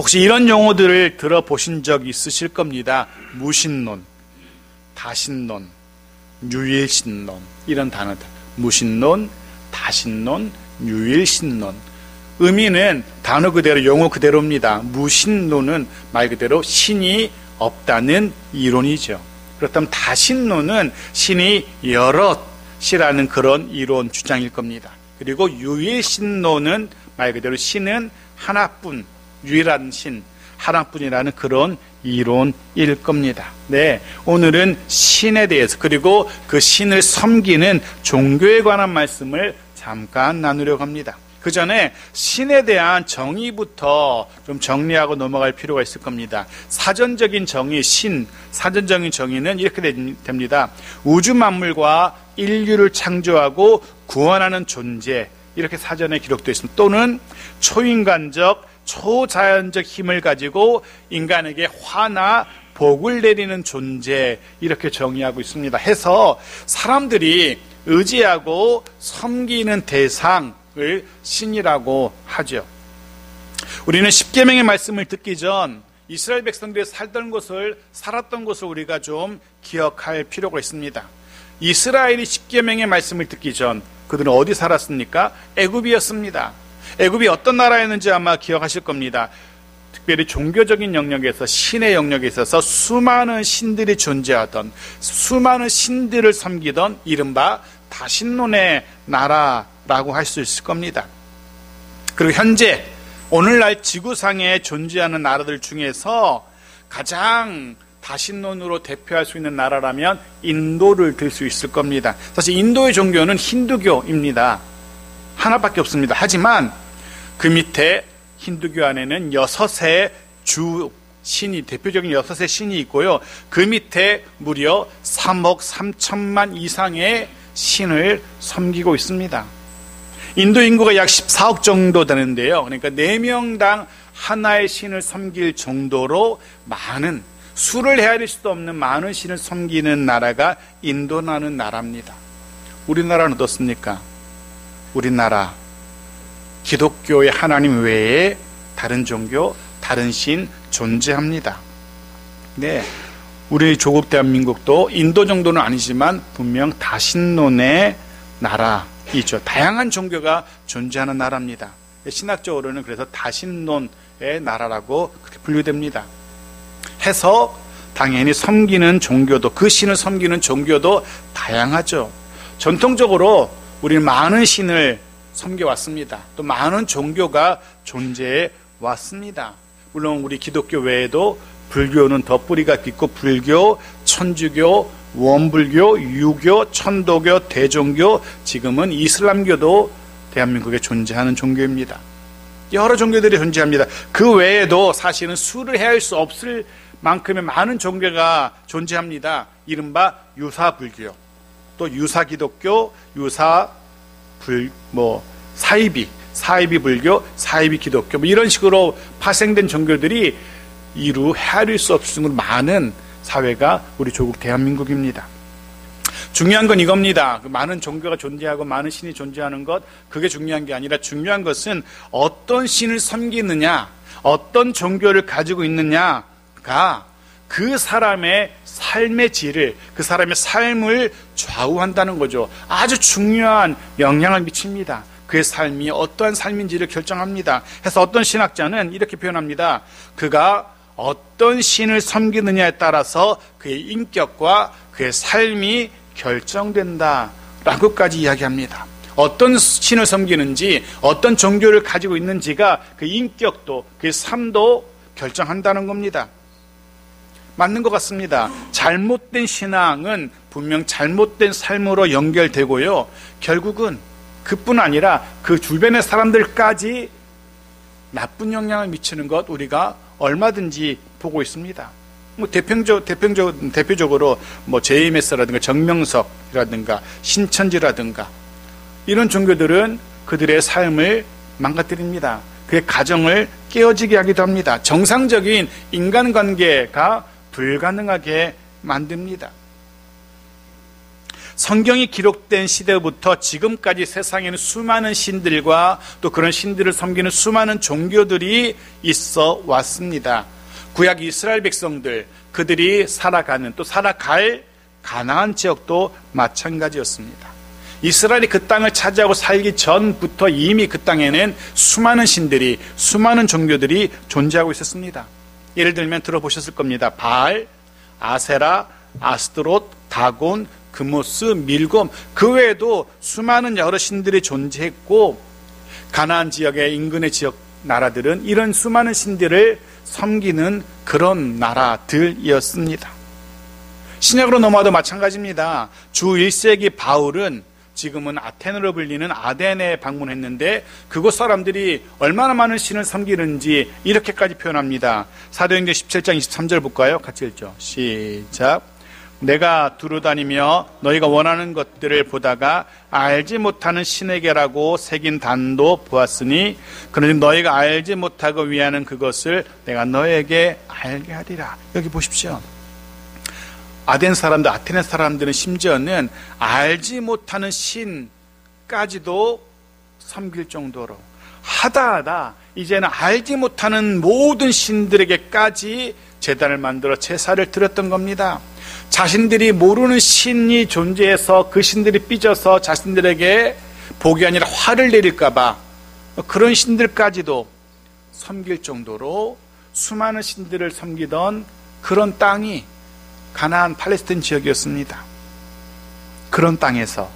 혹시 이런 용어들을 들어보신 적 있으실 겁니다. 무신론, 다신론, 유일신론, 이런 단어들. 무신론, 다신론, 유일신론. 의미는 단어 그대로, 용어 그대로입니다. 무신론은 말 그대로 신이 없다는 이론이죠. 그렇다면 다신론은 신이 여럿이라는 그런 이론 주장일 겁니다. 그리고 유일신론은 말 그대로 신은 하나뿐, 유일한 신, 하나뿐이라는 그런 이론일 겁니다. 네, 오늘은 신에 대해서, 그리고 그 신을 섬기는 종교에 관한 말씀을 잠깐 나누려고 합니다. 그 전에 신에 대한 정의부터 좀 정리하고 넘어갈 필요가 있을 겁니다. 사전적인 정의, 사전적인 정의는 이렇게 됩니다. 우주 만물과 인류를 창조하고 구원하는 존재, 이렇게 사전에 기록되어 있습니다. 또는 초인간적, 초자연적 힘을 가지고 인간에게 화나 복을 내리는 존재, 이렇게 정의하고 있습니다. 해서 사람들이 의지하고 섬기는 대상을 신이라고 하죠. 우리는 십계명의 말씀을 듣기 전 이스라엘 백성들이 살았던 것을 우리가 좀 기억할 필요가 있습니다. 이스라엘이 십계명의 말씀을 듣기 전 그들은 어디 살았습니까? 애굽이었습니다. 애굽이 어떤 나라였는지 아마 기억하실 겁니다. 특별히 종교적인 영역에서, 신의 영역에 있어서 수많은 신들이 존재하던, 수많은 신들을 섬기던 이른바 다신론의 나라라고 할 수 있을 겁니다. 그리고 현재 오늘날 지구상에 존재하는 나라들 중에서 가장 다신론으로 대표할 수 있는 나라라면 인도를 들 수 있을 겁니다. 사실 인도의 종교는 힌두교입니다. 하나밖에 없습니다. 하지만 그 밑에 힌두교 안에는 6의 주 신이, 대표적인 6의 신이 있고요. 그 밑에 무려 3억 3천만 이상의 신을 섬기고 있습니다. 인도 인구가 약 14억 정도 되는데요. 그러니까 4명당 하나의 신을 섬길 정도로 많은, 수를 헤아릴 수도 없는 많은 신을 섬기는 나라가 인도라는 나라입니다. 우리나라는 어떻습니까? 우리나라 기독교의 하나님 외에 다른 종교, 다른 신 존재합니다. 네, 우리 조국 대한민국도 인도 정도는 아니지만 분명 다신론의 나라이죠. 다양한 종교가 존재하는 나라입니다. 신학적으로는 그래서 다신론의 나라라고 그렇게 분류됩니다. 해서 당연히 섬기는 종교도, 그 신을 섬기는 종교도 다양하죠. 전통적으로 우리는 많은 신을 섬겨왔습니다. 또 많은 종교가 존재해 왔습니다. 물론 우리 기독교 외에도 불교는 더 뿌리가 깊고, 불교, 천주교, 원불교, 유교, 천도교, 대종교, 지금은 이슬람교도 대한민국에 존재하는 종교입니다. 여러 종교들이 존재합니다. 그 외에도 사실은 수를 헤아릴 수 없을 만큼의 많은 종교가 존재합니다. 이른바 유사불교, 또 유사기독교, 사이비 불교, 사이비 기독교, 이런 식으로 파생된 종교들이 이루 헤아릴 수 없을 정도로 많은 사회가 우리 조국 대한민국입니다. 중요한 건 이겁니다. 많은 종교가 존재하고 많은 신이 존재하는 것, 그게 중요한 게 아니라 중요한 것은 어떤 신을 섬기느냐, 어떤 종교를 가지고 있느냐가 그 사람의 삶의 질을, 그 사람의 삶을 좌우한다는 거죠. 아주 중요한 영향을 미칩니다. 그의 삶이 어떠한 삶인지를 결정합니다. 해서 어떤 신학자는 이렇게 표현합니다. 그가 어떤 신을 섬기느냐에 따라서 그의 인격과 그의 삶이 결정된다라고까지 이야기합니다. 어떤 신을 섬기는지, 어떤 종교를 가지고 있는지가 그 인격도, 그의 삶도 결정한다는 겁니다. 맞는 것 같습니다. 잘못된 신앙은 분명 잘못된 삶으로 연결되고요. 결국은 그뿐 아니라 그 주변의 사람들까지 나쁜 영향을 미치는 것 우리가 얼마든지 보고 있습니다. 대표적으로 JMS라든가 정명석이라든가 신천지라든가 이런 종교들은 그들의 삶을 망가뜨립니다. 그의 가정을 깨어지게 하기도 합니다. 정상적인 인간관계가 불가능하게 만듭니다. 성경이 기록된 시대부터 지금까지 세상에는 수많은 신들과 또 그런 신들을 섬기는 수많은 종교들이 있어 왔습니다. 구약 이스라엘 백성들, 그들이 살아가는 또 살아갈 가나안 지역도 마찬가지였습니다. 이스라엘이 그 땅을 차지하고 살기 전부터 이미 그 땅에는 수많은 신들이, 수많은 종교들이 존재하고 있었습니다. 예를 들면 들어보셨을 겁니다. 바알, 아세라, 아스트롯, 다곤, 그모스, 밀곰, 그 외에도 수많은 여러 신들이 존재했고, 가나안 지역의 인근의 지역 나라들은 이런 수많은 신들을 섬기는 그런 나라들이었습니다. 신약으로 넘어와도 마찬가지입니다. 주 1세기 바울은 지금은 아테네로 불리는 아덴에 방문했는데 그곳 사람들이 얼마나 많은 신을 섬기는지 이렇게까지 표현합니다. 사도행전 17장 23절 볼까요? 같이 읽죠. 시작. 내가 두루다니며 너희가 원하는 것들을 보다가 알지 못하는 신에게라고 새긴 단도 보았으니 그러니 너희가 알지 못하고 위하는 그것을 내가 너희에게 알게 하리라. 여기 보십시오. 아덴 사람들, 아테네 사람들은 심지어는 알지 못하는 신까지도 섬길 정도로 하다 이제는 알지 못하는 모든 신들에게까지 제단을 만들어 제사를 드렸던 겁니다. 자신들이 모르는 신이 존재해서 그 신들이 삐져서 자신들에게 복이 아니라 화를 내릴까봐 그런 신들까지도 섬길 정도로 수많은 신들을 섬기던 그런 땅이 가나안 팔레스타인 지역이었습니다. 그런 땅에서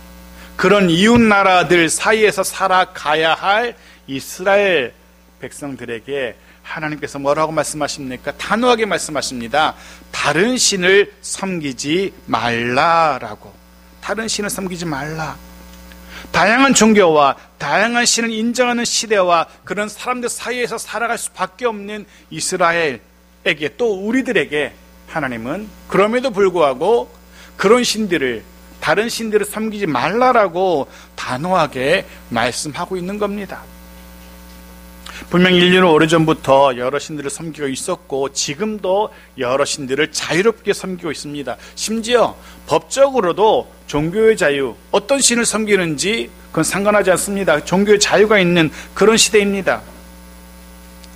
그런 이웃 나라들 사이에서 살아가야 할 이스라엘 백성들에게 하나님께서 뭐라고 말씀하십니까? 단호하게 말씀하십니다. 다른 신을 섬기지 말라라고. 다른 신을 섬기지 말라. 다양한 종교와 다양한 신을 인정하는 시대와 그런 사람들 사이에서 살아갈 수밖에 없는 이스라엘에게 또 우리들에게 하나님은 그럼에도 불구하고 그런 신들을, 다른 신들을 섬기지 말라라고 단호하게 말씀하고 있는 겁니다. 분명 인류는 오래전부터 여러 신들을 섬기고 있었고 지금도 여러 신들을 자유롭게 섬기고 있습니다. 심지어 법적으로도 종교의 자유, 어떤 신을 섬기는지 그건 상관하지 않습니다. 종교의 자유가 있는 그런 시대입니다.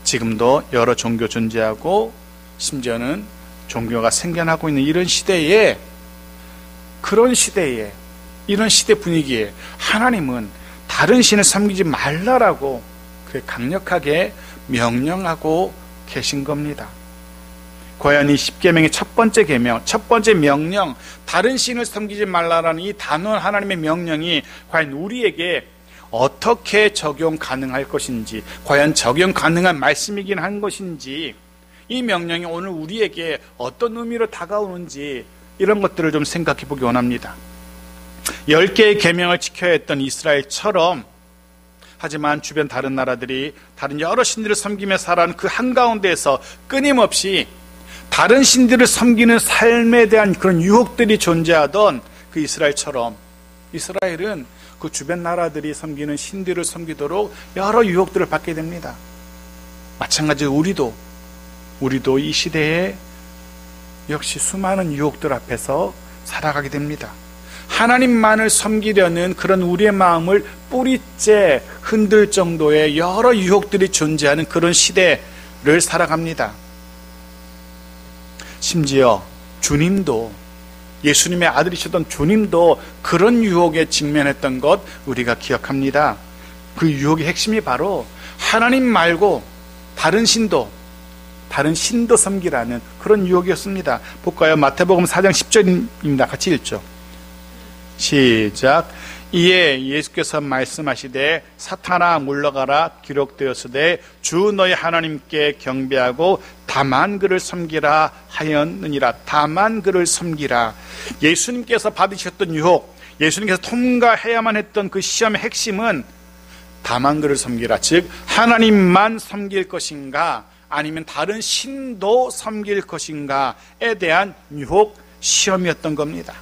지금도 여러 종교 존재하고 심지어는 종교가 생겨나고 있는 이런 시대에, 그런 시대에, 이런 시대 분위기에 하나님은 다른 신을 섬기지 말라라고 강력하게 명령하고 계신 겁니다. 과연 이 10계명의 첫 번째 계명, 첫 번째 명령, 다른 신을 섬기지 말라라는 이 단호한 하나님의 명령이 과연 우리에게 어떻게 적용 가능할 것인지, 과연 적용 가능한 말씀이긴 한 것인지, 이 명령이 오늘 우리에게 어떤 의미로 다가오는지 이런 것들을 좀 생각해 보기 원합니다. 10개의 계명을 지켜야 했던 이스라엘처럼, 하지만 주변 다른 나라들이 다른 여러 신들을 섬기며 살아가는 그 한가운데에서 끊임없이 다른 신들을 섬기는 삶에 대한 그런 유혹들이 존재하던 그 이스라엘처럼, 이스라엘은 그 주변 나라들이 섬기는 신들을 섬기도록 여러 유혹들을 받게 됩니다. 마찬가지로 우리도 이 시대에 역시 수많은 유혹들 앞에서 살아가게 됩니다. 하나님만을 섬기려는 그런 우리의 마음을 뿌리째 흔들 정도의 여러 유혹들이 존재하는 그런 시대를 살아갑니다. 심지어 주님도, 예수님의 아들이셨던 주님도 그런 유혹에 직면했던 것 우리가 기억합니다. 그 유혹의 핵심이 바로 하나님 말고 다른 신도 섬기라는 그런 유혹이었습니다. 볼까요? 마태복음 4장 10절입니다. 같이 읽죠. 시작. 이에 예수께서 말씀하시되 사탄아 물러가라 기록되었으되 주 너희 하나님께 경배하고 다만 그를 섬기라 하였느니라. 다만 그를 섬기라. 예수님께서 받으셨던 유혹, 예수님께서 통과해야만 했던 그 시험의 핵심은 다만 그를 섬기라, 즉 하나님만 섬길 것인가 아니면 다른 신도 섬길 것인가에 대한 유혹, 시험이었던 겁니다.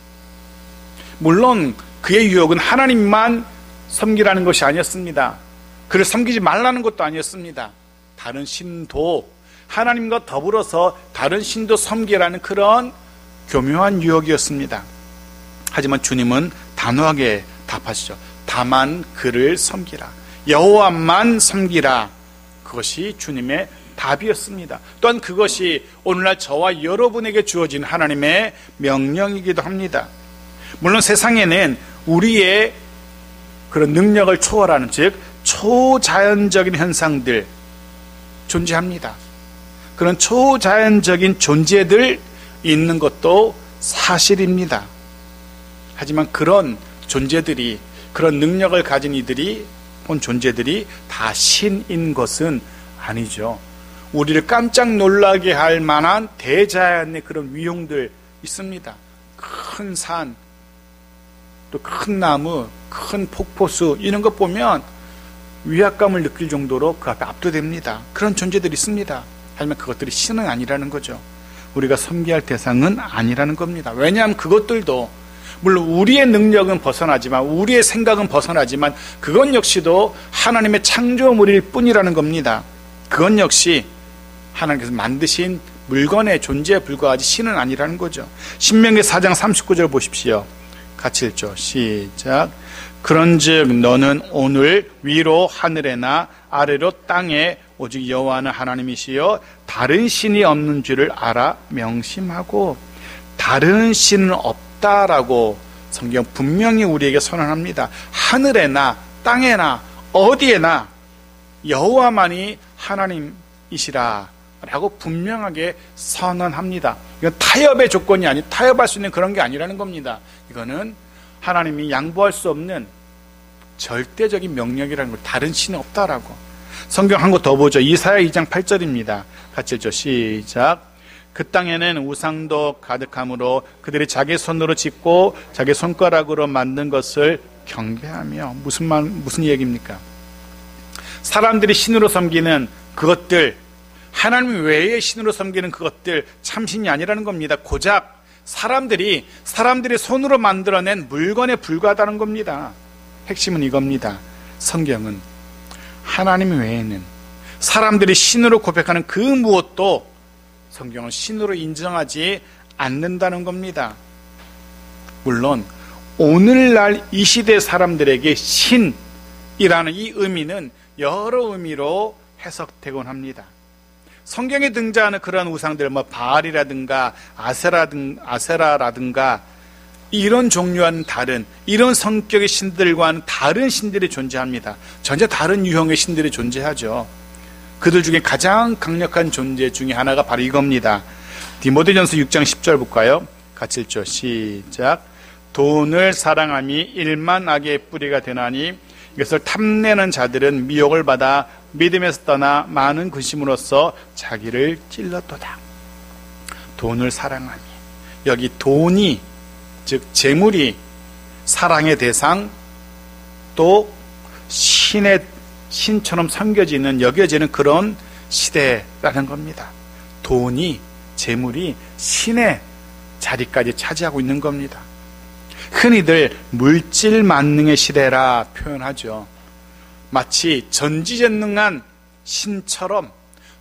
물론 그의 유혹은 하나님만 섬기라는 것이 아니었습니다. 그를 섬기지 말라는 것도 아니었습니다. 다른 신도, 하나님과 더불어서 다른 신도 섬기라는 그런 교묘한 유혹이었습니다. 하지만 주님은 단호하게 답하시죠. 다만 그를 섬기라. 여호와만 섬기라. 그것이 주님의 답이었습니다. 또한 그것이 오늘날 저와 여러분에게 주어진 하나님의 명령이기도 합니다. 물론 세상에는 우리의 그런 능력을 초월하는, 즉 초자연적인 현상들 존재합니다. 그런 초자연적인 존재들 있는 것도 사실입니다. 하지만 그런 존재들이, 그런 능력을 가진 이들이, 본 존재들이 다 신인 것은 아니죠. 우리를 깜짝 놀라게 할 만한 대자연의 그런 위용들 있습니다. 큰 산, 또 큰 나무, 큰 폭포수, 이런 것 보면 위압감을 느낄 정도로 그 앞에 압도됩니다. 그런 존재들이 있습니다. 하지만 그것들이 신은 아니라는 거죠. 우리가 섬겨야 할 대상은 아니라는 겁니다. 왜냐하면 그것들도 물론 우리의 능력은 벗어나지만, 우리의 생각은 벗어나지만, 그건 역시도 하나님의 창조물일 뿐이라는 겁니다. 그건 역시 하나님께서 만드신 물건의 존재에 불과하지 신은 아니라는 거죠. 신명기 4장 39절 보십시오. 같이 읽죠. 시작. 그런즉 너는 오늘 위로 하늘에나 아래로 땅에 오직 여호와는 하나님이시여 다른 신이 없는 줄을 알아 명심하고. 다른 신은 없다라고 성경 분명히 우리에게 선언합니다. 하늘에나 땅에나 어디에나 여호와만이 하나님이시라 라고 분명하게 선언합니다. 이건 타협의 조건이 아니, 타협할 수 있는 그런 게 아니라는 겁니다. 이거는 하나님이 양보할 수 없는 절대적인 명령이라는 걸, 다른 신이 없다라고. 성경 한 거 더 보죠. 이사야 2장 8절입니다. 같이 읽죠. 시작. 그 땅에는 우상도 가득하므로 그들이 자기 손으로 짓고 자기 손가락으로 만든 것을 경배하며. 무슨 얘기입니까? 사람들이 신으로 섬기는 그것들, 하나님 외의 신으로 섬기는 그것들 참신이 아니라는 겁니다. 고작 사람들이 손으로 만들어낸 물건에 불과하다는 겁니다. 핵심은 이겁니다. 성경은 하나님 외에는 사람들이 신으로 고백하는 그 무엇도 성경은 신으로 인정하지 않는다는 겁니다. 물론 오늘날 이 시대 사람들에게 신이라는 이 의미는 여러 의미로 해석되곤 합니다. 성경에 등장하는 그런 우상들, 바알이라든가 아세라라든가 이런 종류와는 다른, 이런 성격의 신들과는 다른 신들이 존재합니다. 전혀 다른 유형의 신들이 존재하죠. 그들 중에 가장 강력한 존재 중에 하나가 바로 이겁니다. 디모데전서 6장 10절 볼까요? 같이 읽죠. 시작. 돈을 사랑함이 일만 악의 뿌리가 되나니 이것을 탐내는 자들은 미혹을 받아 믿음에서 떠나 많은 근심으로써 자기를 찔렀도다. 돈을 사랑하니, 여기 돈이, 즉 재물이 사랑의 대상, 또 신처럼 섬겨지는, 여겨지는 그런 시대라는 겁니다. 돈이, 재물이 신의 자리까지 차지하고 있는 겁니다. 흔히들 물질 만능의 시대라 표현하죠. 마치 전지전능한 신처럼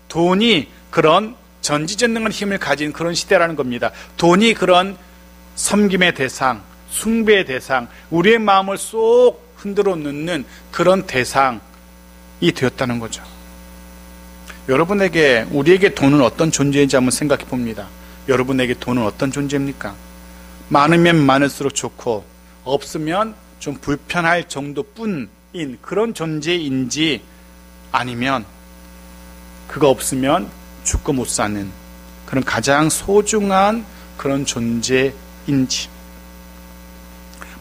돈이 그런 전지전능한 힘을 가진 그런 시대라는 겁니다. 돈이 그런 섬김의 대상, 숭배의 대상, 우리의 마음을 쏙 흔들어 놓는 그런 대상이 되었다는 거죠. 여러분에게, 우리에게 돈은 어떤 존재인지 한번 생각해 봅니다. 여러분에게 돈은 어떤 존재입니까? 많으면 많을수록 좋고 없으면 좀 불편할 정도뿐인 그런 존재인지, 아니면 그거 없으면 죽고 못 사는 그런 가장 소중한 그런 존재인지.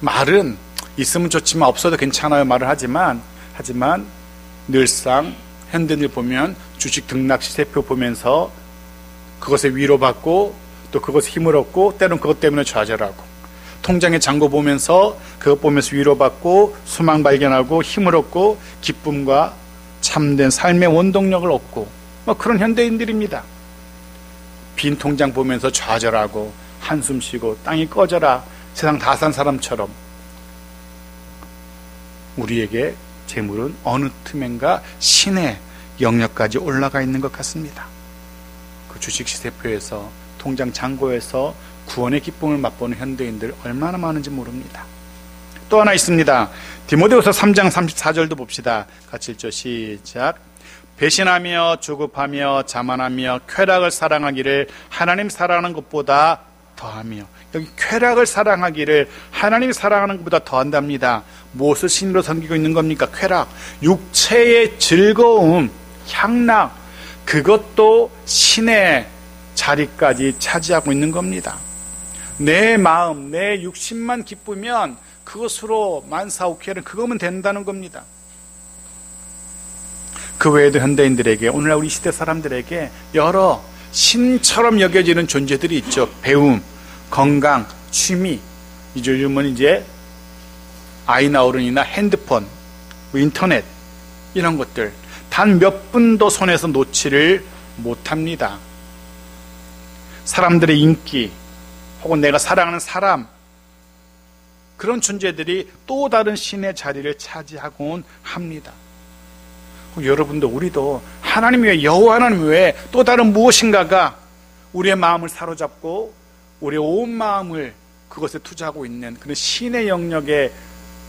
말은 있으면 좋지만 없어도 괜찮아요 말을 하지만 늘상 현대인들 보면 주식 등락 시세표 보면서 그것에 위로받고 또 그것에 힘을 얻고 때론 그것 때문에 좌절하고, 통장의 잔고 보면서 그것 보면서 위로받고 소망 발견하고 힘을 얻고 기쁨과 참된 삶의 원동력을 얻고, 그런 현대인들입니다. 빈 통장 보면서 좌절하고 한숨 쉬고 땅이 꺼져라 세상 다 산 사람처럼 우리에게 재물은 어느 틈엔가 신의 영역까지 올라가 있는 것 같습니다. 그 주식 시세표에서, 통장 잔고에서, 구원의 기쁨을 맛보는 현대인들 얼마나 많은지 모릅니다. 또 하나 있습니다. 디모데후서 3장 34절도 봅시다. 같이 읽죠. 시작. 배신하며 조급하며 자만하며 쾌락을 사랑하기를 하나님 사랑하는 것보다 더하며, 여기 쾌락을 사랑하기를 하나님 사랑하는 것보다 더한답니다. 무엇을 신으로 섬기고 있는 겁니까? 쾌락, 육체의 즐거움, 향락, 그것도 신의 자리까지 차지하고 있는 겁니다. 내 마음, 내 육신만 기쁘면 그것으로 만사오케는 그거면 된다는 겁니다. 그 외에도 현대인들에게, 오늘날 우리 시대 사람들에게 여러 신처럼 여겨지는 존재들이 있죠. 배움, 건강, 취미, 요즘은 이제 아이나 어른이나 핸드폰, 인터넷, 이런 것들 단 몇 분도 손에서 놓지를 못합니다. 사람들의 인기, 혹은 내가 사랑하는 사람, 그런 존재들이 또 다른 신의 자리를 차지하곤 합니다. 여러분도 우리도 하나님 외에, 여호와 하나님 외에 또 다른 무엇인가가 우리의 마음을 사로잡고 우리의 온 마음을 그것에 투자하고 있는 그런 신의 영역에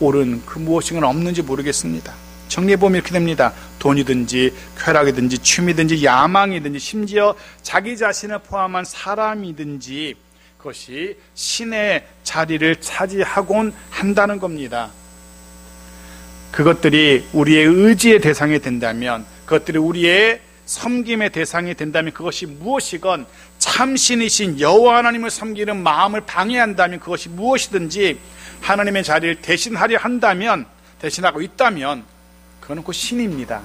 오른 그 무엇인가는 없는지 모르겠습니다. 정리해보면 이렇게 됩니다. 돈이든지 쾌락이든지 취미든지 야망이든지 심지어 자기 자신을 포함한 사람이든지 그것이 신의 자리를 차지하곤 한다는 겁니다. 그것들이 우리의 의지의 대상이 된다면, 그것들이 우리의 섬김의 대상이 된다면, 그것이 무엇이건 참신이신 여호와 하나님을 섬기는 마음을 방해한다면, 그것이 무엇이든지 하나님의 자리를 대신하려 한다면, 대신하고 있다면 그거는 곧 신입니다.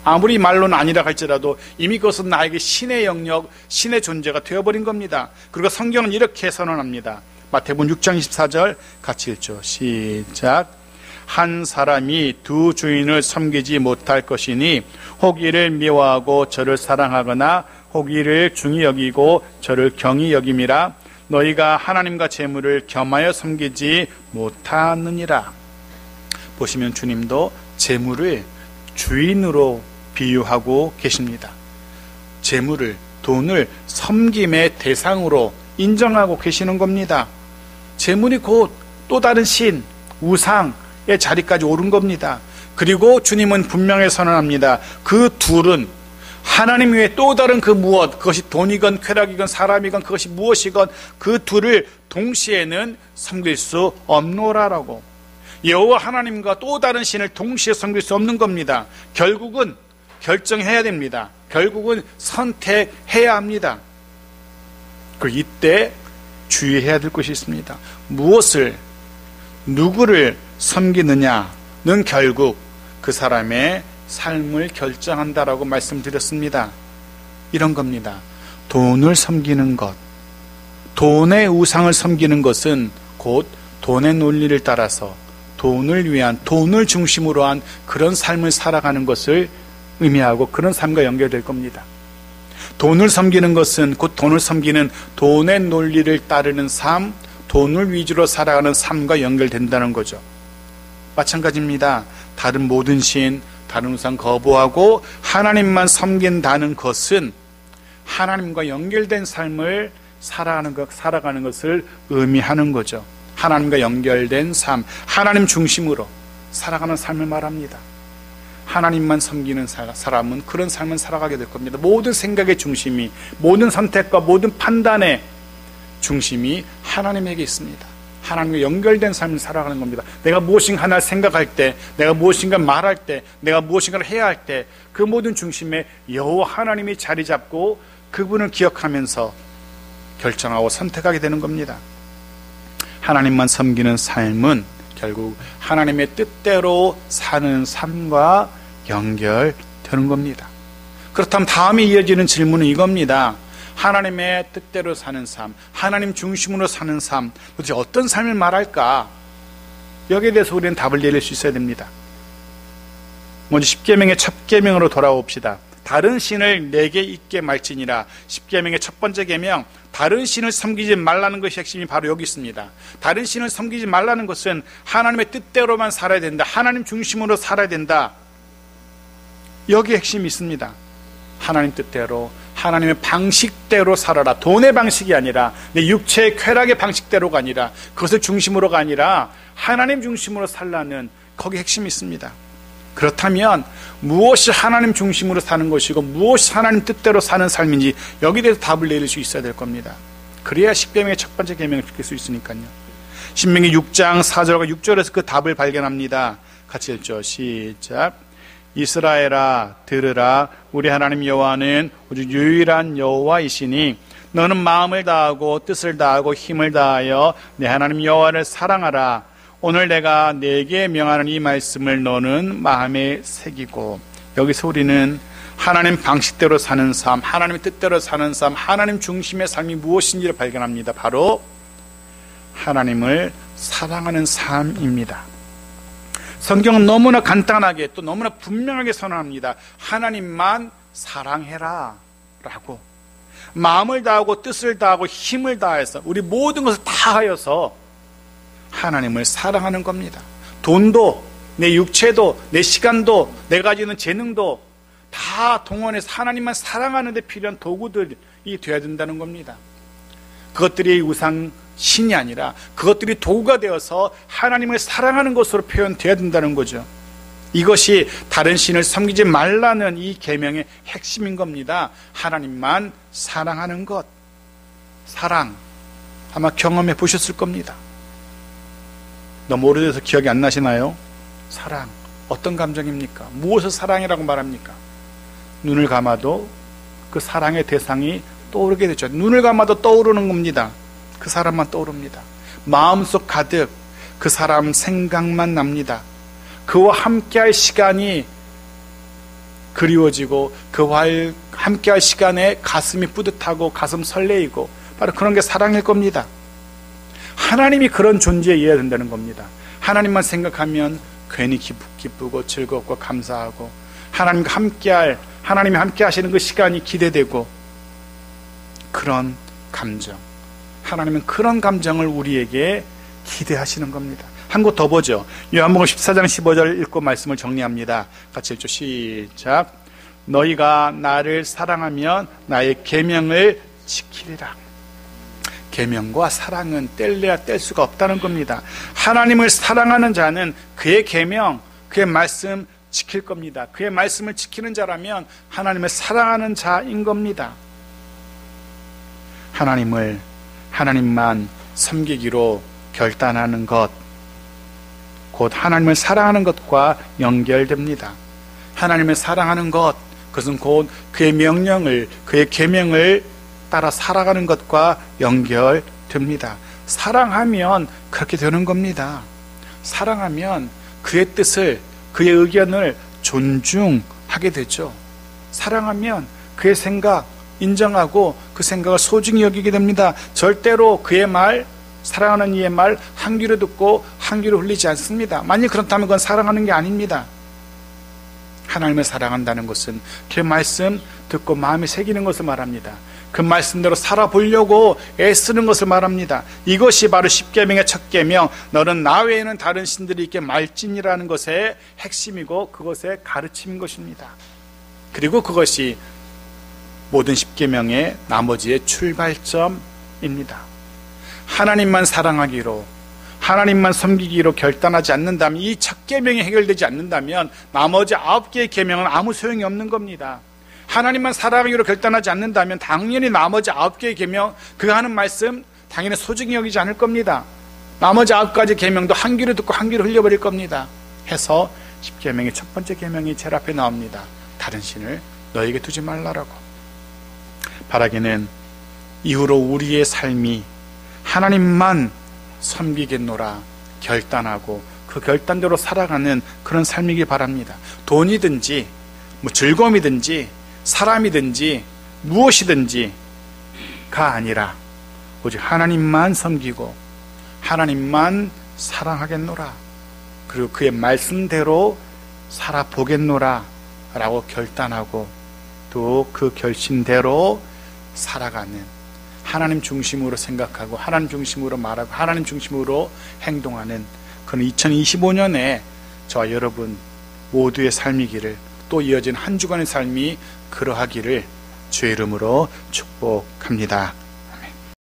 아무리 말로는 아니라 할지라도 이미 그것은 나에게 신의 영역, 신의 존재가 되어버린 겁니다. 그리고 성경은 이렇게 선언합니다. 마태복음 6장 24절 같이 읽죠. 시작. 한 사람이 두 주인을 섬기지 못할 것이니 혹 이를 미워하고 저를 사랑하거나 혹 이를 중히 여기고 저를 경히 여김이라. 너희가 하나님과 재물을 겸하여 섬기지 못하느니라. 보시면 주님도 재물을 주인으로 비유하고 계십니다. 재물을, 돈을 섬김의 대상으로 인정하고 계시는 겁니다. 재물이 곧 또 다른 신, 우상의 자리까지 오른 겁니다. 그리고 주님은 분명히 선언합니다. 그 둘은 하나님 외에 또 다른 그 무엇, 그것이 돈이건 쾌락이건 사람이건 그것이 무엇이건 그 둘을 동시에는 섬길 수 없노라라고. 여호와 하나님과 또 다른 신을 동시에 섬길 수 없는 겁니다. 결국은 결정해야 됩니다. 결국은 선택해야 합니다. 그리고 이때 주의해야 될 것이 있습니다. 무엇을, 누구를 섬기느냐는 결국 그 사람의 삶을 결정한다라고 말씀드렸습니다. 이런 겁니다. 돈을 섬기는 것, 돈의 우상을 섬기는 것은 곧 돈의 논리를 따라서 돈을 위한, 돈을 중심으로 한 그런 삶을 살아가는 것을 의미하고 그런 삶과 연결될 겁니다. 돈을 섬기는 것은 곧 돈을 섬기는 돈의 논리를 따르는 삶, 돈을 위주로 살아가는 삶과 연결된다는 거죠. 마찬가지입니다. 다른 모든 신, 다른 우상 거부하고 하나님만 섬긴다는 것은 하나님과 연결된 삶을 살아가는 것을 의미하는 거죠. 하나님과 연결된 삶, 하나님 중심으로 살아가는 삶을 말합니다. 하나님만 섬기는 사람은 그런 삶을 살아가게 될 겁니다. 모든 생각의 중심이, 모든 선택과 모든 판단의 중심이 하나님에게 있습니다. 하나님과 연결된 삶을 살아가는 겁니다. 내가 무엇인가 하나 생각할 때, 내가 무엇인가 말할 때, 내가 무엇인가를 해야 할 때 그 모든 중심에 여호와 하나님이 자리 잡고 그분을 기억하면서 결정하고 선택하게 되는 겁니다. 하나님만 섬기는 삶은 결국 하나님의 뜻대로 사는 삶과 연결되는 겁니다. 그렇다면 다음에 이어지는 질문은 이겁니다. 하나님의 뜻대로 사는 삶, 하나님 중심으로 사는 삶, 도대체 어떤 삶을 말할까? 여기에 대해서 우리는 답을 내릴 수 있어야 됩니다. 먼저 십계명의 첫 계명으로 돌아옵시다. 다른 신을 내게 있게 말지니라. 십계명의 첫 번째 계명, 다른 신을 섬기지 말라는 것이 핵심이 바로 여기 있습니다. 다른 신을 섬기지 말라는 것은 하나님의 뜻대로만 살아야 된다. 하나님 중심으로 살아야 된다. 여기 핵심이 있습니다. 하나님 뜻대로, 하나님의 방식대로 살아라. 돈의 방식이 아니라 내 육체의 쾌락의 방식대로가 아니라 그것을 중심으로가 아니라 하나님 중심으로 살라는 거기 핵심이 있습니다. 그렇다면 무엇이 하나님 중심으로 사는 것이고 무엇이 하나님 뜻대로 사는 삶인지 여기에 대해서 답을 내릴 수 있어야 될 겁니다. 그래야 십계명의 첫 번째 계명을 지킬 수 있으니까요. 신명기 6장 4절과 6절에서 그 답을 발견합니다. 같이 읽죠. 시작. 이스라엘아 들으라. 우리 하나님 여호와는 오직 유일한 여호와이시니 너는 마음을 다하고 뜻을 다하고 힘을 다하여 내 하나님 여호와를 사랑하라. 오늘 내가 네게 명하는 이 말씀을 너는 마음에 새기고. 여기서 우리는 하나님 방식대로 사는 삶, 하나님의 뜻대로 사는 삶, 하나님 중심의 삶이 무엇인지를 발견합니다. 바로 하나님을 사랑하는 삶입니다. 성경은 너무나 간단하게 또 너무나 분명하게 선언합니다. 하나님만 사랑해라 라고. 마음을 다하고 뜻을 다하고 힘을 다해서 우리 모든 것을 다하여서 하나님을 사랑하는 겁니다. 돈도 내 육체도 내 시간도 내가 가지고 있는 재능도 다 동원해서 하나님만 사랑하는 데 필요한 도구들이 되어야 된다는 겁니다. 그것들이 우상 신이 아니라 그것들이 도구가 되어서 하나님을 사랑하는 것으로 표현되어야 된다는 거죠. 이것이 다른 신을 섬기지 말라는 이 계명의 핵심인 겁니다. 하나님만 사랑하는 것. 사랑 아마 경험해 보셨을 겁니다. 너무 오래돼서 기억이 안 나시나요? 사랑 어떤 감정입니까? 무엇을 사랑이라고 말합니까? 눈을 감아도 그 사랑의 대상이 떠오르게 되죠. 눈을 감아도 떠오르는 겁니다. 그 사람만 떠오릅니다. 마음속 가득 그 사람 생각만 납니다. 그와 함께할 시간이 그리워지고 그와 함께할 시간에 가슴이 뿌듯하고 가슴 설레이고 바로 그런 게 사랑일 겁니다. 하나님이 그런 존재여야 된다는 겁니다. 하나님만 생각하면 괜히 기쁘고 즐겁고 감사하고 하나님과 하나님이 함께 하시는 그 시간이 기대되고 그런 감정, 하나님은 그런 감정을 우리에게 기대하시는 겁니다. 한 곳 더 보죠. 요한복음 14장 15절 읽고 말씀을 정리합니다. 같이 읽죠. 시작. 너희가 나를 사랑하면 나의 계명을 지키리라. 계명과 사랑은 뗄래야 뗄 수가 없다는 겁니다. 하나님을 사랑하는 자는 그의 계명, 그의 말씀 지킬 겁니다. 그의 말씀을 지키는 자라면 하나님을 사랑하는 자인 겁니다. 하나님만 섬기기로 결단하는 것, 곧 하나님을 사랑하는 것과 연결됩니다. 하나님을 사랑하는 것, 그것은 곧 그의 명령을, 그의 계명을 따라 살아가는 것과 연결됩니다. 사랑하면 그렇게 되는 겁니다. 사랑하면 그의 뜻을, 그의 의견을 존중하게 되죠. 사랑하면 그의 생각 인정하고 그 생각을 소중히 여기게 됩니다. 절대로 그의 말, 사랑하는 이의 말 한 귀로 듣고 한 귀로 흘리지 않습니다. 만약 그렇다면 그건 사랑하는 게 아닙니다. 하나님을 사랑한다는 것은 그 말씀 듣고 마음에 새기는 것을 말합니다. 그 말씀대로 살아보려고 애쓰는 것을 말합니다. 이것이 바로 십계명의 첫 계명, 너는 나 외에는 다른 신들이 있게 말지니라는 것의 핵심이고 그것의 가르침인 것입니다. 그리고 그것이 모든 십계명의 나머지의 출발점입니다. 하나님만 사랑하기로, 하나님만 섬기기로 결단하지 않는다면, 이 첫 계명이 해결되지 않는다면 나머지 9개의 계명은 아무 소용이 없는 겁니다. 하나님만 사랑하기로 결단하지 않는다면 당연히 나머지 9개의 계명, 그가 하는 말씀 당연히 소중히 여기지 않을 겁니다. 나머지 9가지 계명도 한 귀로 듣고 한 귀로 흘려버릴 겁니다. 해서 십계명의 첫 번째 계명이 제일 앞에 나옵니다. 다른 신을 너에게 두지 말라라고. 바라기는 이후로 우리의 삶이 하나님만 섬기겠노라 결단하고 그 결단대로 살아가는 그런 삶이길 바랍니다. 돈이든지 즐거움이든지 사람이든지 무엇이든지가 아니라 오직 하나님만 섬기고 하나님만 사랑하겠노라, 그리고 그의 말씀대로 살아보겠노라 라고 결단하고 또 그 결심대로 살아가는, 하나님 중심으로 생각하고 하나님 중심으로 말하고 하나님 중심으로 행동하는 그런 2025년에 저와 여러분 모두의 삶이기를, 또 이어진 한 주간의 삶이 그러하기를 주의 이름으로 축복합니다.